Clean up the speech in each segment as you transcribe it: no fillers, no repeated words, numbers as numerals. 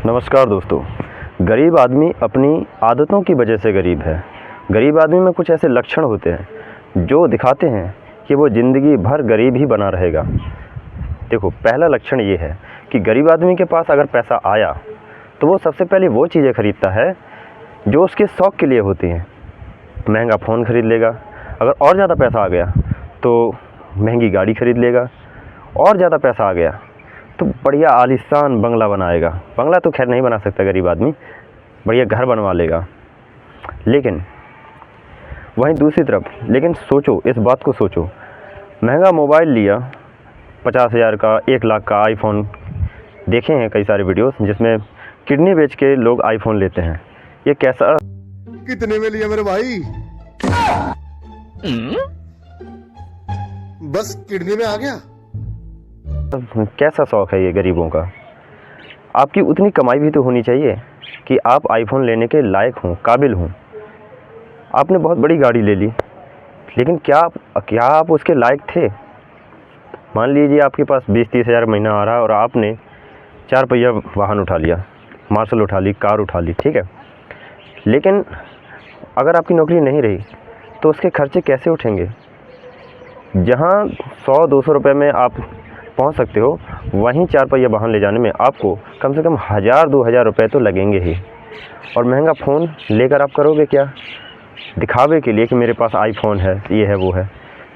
नमस्कार दोस्तों। गरीब आदमी अपनी आदतों की वजह से गरीब है। गरीब आदमी में कुछ ऐसे लक्षण होते हैं जो दिखाते हैं कि वो ज़िंदगी भर गरीब ही बना रहेगा। देखो, पहला लक्षण ये है कि गरीब आदमी के पास अगर पैसा आया तो वो सबसे पहले वो चीज़ें खरीदता है जो उसके शौक़ के लिए होती हैं। महंगा फ़ोन ख़रीद लेगा, अगर और ज़्यादा पैसा आ गया तो महंगी गाड़ी ख़रीद लेगा, और ज़्यादा पैसा आ गया तो बढ़िया आलीशान बंगला बनाएगा। बंगला तो खैर नहीं बना सकता गरीब आदमी, बढ़िया घर बनवा लेगा। लेकिन वहीं दूसरी तरफ सोचो, इस बात को सोचो, महंगा मोबाइल लिया 50,000 का, 1 लाख का आईफ़ोन। देखे हैं कई सारे वीडियोस जिसमें किडनी बेच के लोग आईफ़ोन लेते हैं। ये कैसा, कितने में लिया मेरे भाई? बस किडनी में आ गया। कैसा शौक़ है ये गरीबों का? आपकी उतनी कमाई भी तो होनी चाहिए कि आप आईफ़ोन लेने के लायक हों, काबिल हों। आपने बहुत बड़ी गाड़ी ले ली, लेकिन क्या आप उसके लायक थे? मान लीजिए आपके पास 20-30 हज़ार महीना आ रहा है और आपने 4 पहिया वाहन उठा लिया, मार्शल उठा ली, कार उठा ली, ठीक है। लेकिन अगर आपकी नौकरी नहीं रही तो उसके खर्चे कैसे उठेंगे? जहाँ 100-200 रुपये में आप पहुंच सकते हो, वहीं 4 पहिया वाहन ले जाने में आपको कम से कम 1000-2000 रुपये तो लगेंगे ही। और महंगा फ़ोन लेकर आप करोगे क्या? दिखावे के लिए कि मेरे पास आईफ़ोन है, ये है, वो है।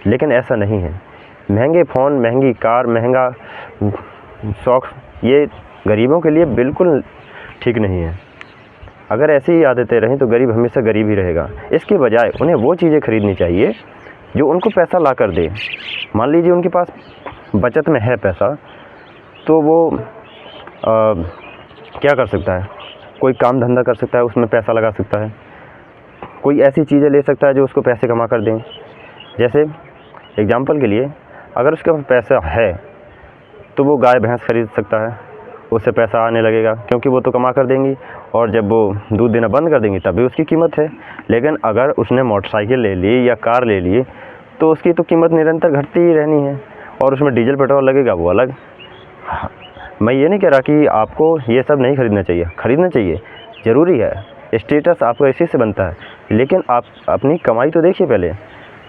लेकिन ऐसा नहीं है। महंगे फ़ोन, महंगी कार, महंगा शौक़, ये गरीबों के लिए बिल्कुल ठीक नहीं है। अगर ऐसी ही आदतें रहें तो गरीब हमेशा गरीब ही रहेगा। इसके बजाय उन्हें वो चीज़ें खरीदनी चाहिए जो उनको पैसा ला कर दे। मान लीजिए उनके पास बचत में है पैसा, तो वो क्या कर सकता है? कोई काम धंधा कर सकता है, उसमें पैसा लगा सकता है। कोई ऐसी चीज़ें ले सकता है जो उसको पैसे कमा कर दें। जैसे एग्जांपल के लिए, अगर उसके पास पैसा है तो वो गाय भैंस खरीद सकता है, उससे पैसा आने लगेगा क्योंकि वो तो कमा कर देंगी, और जब वो दूध देना बंद कर देंगी तब भी उसकी कीमत है। लेकिन अगर उसने मोटरसाइकिल ले ली या कार ले ली तो उसकी तो कीमत निरंतर घटती ही रहनी है, और उसमें डीजल पेट्रोल लगेगा, वो अलग। मैं ये नहीं कह रहा कि आपको ये सब नहीं खरीदना चाहिए, ज़रूरी है। स्टेटस आपका इसी से बनता है, लेकिन आप अपनी कमाई तो देखिए पहले।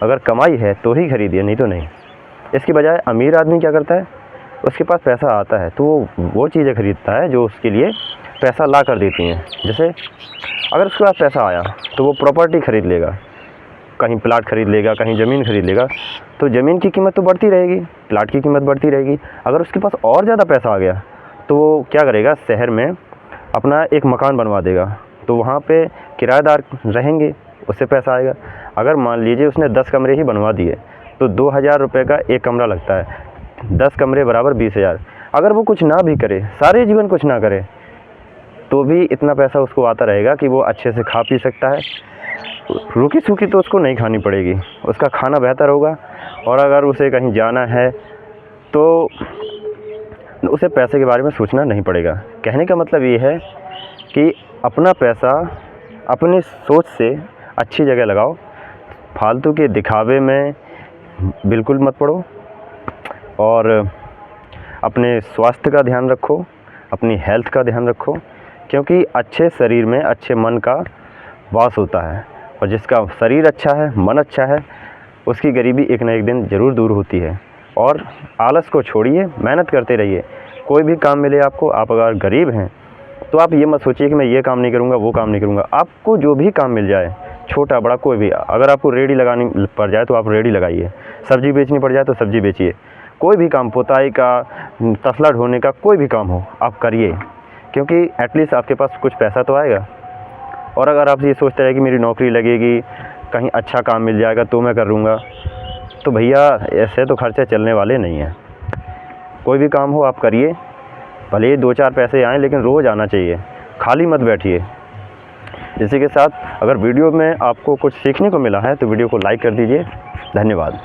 अगर कमाई है तो ही खरीदिए, नहीं तो नहीं। इसके बजाय अमीर आदमी क्या करता है, उसके पास पैसा आता है तो वो चीज़ें खरीदता है जो उसके लिए पैसा ला कर देती हैं। जैसे अगर उसके पास पैसा आया तो वो प्रॉपर्टी ख़रीद लेगा, कहीं प्लाट ख़रीद लेगा, कहीं ज़मीन ख़रीद लेगा, तो ज़मीन की कीमत तो बढ़ती रहेगी, प्लाट की कीमत बढ़ती रहेगी। अगर उसके पास और ज़्यादा पैसा आ गया तो वो क्या करेगा, शहर में अपना एक मकान बनवा देगा, तो वहाँ पे किराएदार रहेंगे, उससे पैसा आएगा। अगर मान लीजिए उसने 10 कमरे ही बनवा दिए तो 2000 रुपये का एक कमरा लगता है, 10 कमरे बराबर 20,000। अगर वो कुछ ना भी करे, सारे जीवन कुछ ना करे, तो भी इतना पैसा उसको आता रहेगा कि वो अच्छे से खा पी सकता है। रूखी सूखी तो उसको नहीं खानी पड़ेगी, उसका खाना बेहतर होगा। और अगर उसे कहीं जाना है तो उसे पैसे के बारे में सोचना नहीं पड़ेगा। कहने का मतलब ये है कि अपना पैसा अपनी सोच से अच्छी जगह लगाओ, फालतू के दिखावे में बिल्कुल मत पड़ो, और अपने स्वास्थ्य का ध्यान रखो, अपनी हेल्थ का ध्यान रखो, क्योंकि अच्छे शरीर में अच्छे मन का वास होता है, और जिसका शरीर अच्छा है, मन अच्छा है, उसकी गरीबी एक ना एक दिन ज़रूर दूर होती है। और आलस को छोड़िए, मेहनत करते रहिए। कोई भी काम मिले आपको, आप अगर गरीब हैं तो आप ये मत सोचिए कि मैं ये काम नहीं करूँगा, वो काम नहीं करूँगा। आपको जो भी काम मिल जाए, छोटा बड़ा कोई भी, अगर आपको रेहड़ी लगानी पड़ जाए तो आप रेहड़ी लगाइए, सब्ज़ी बेचनी पड़ जाए तो सब्ज़ी बेचिए। कोई भी काम, पुताई का, तसला ढोने का, कोई भी काम हो आप करिए, क्योंकि एटलीस्ट आपके पास कुछ पैसा तो आएगा। और अगर आप ये सोचते रहे कि मेरी नौकरी लगेगी, कहीं अच्छा काम मिल जाएगा तो मैं करूँगा, तो भैया ऐसे तो खर्चे चलने वाले नहीं हैं। कोई भी काम हो आप करिए, भले ही 2-4 पैसे आएँ, लेकिन रोज़ आना चाहिए, खाली मत बैठिए। इसी के साथ अगर वीडियो में आपको कुछ सीखने को मिला है तो वीडियो को लाइक कर दीजिए। धन्यवाद।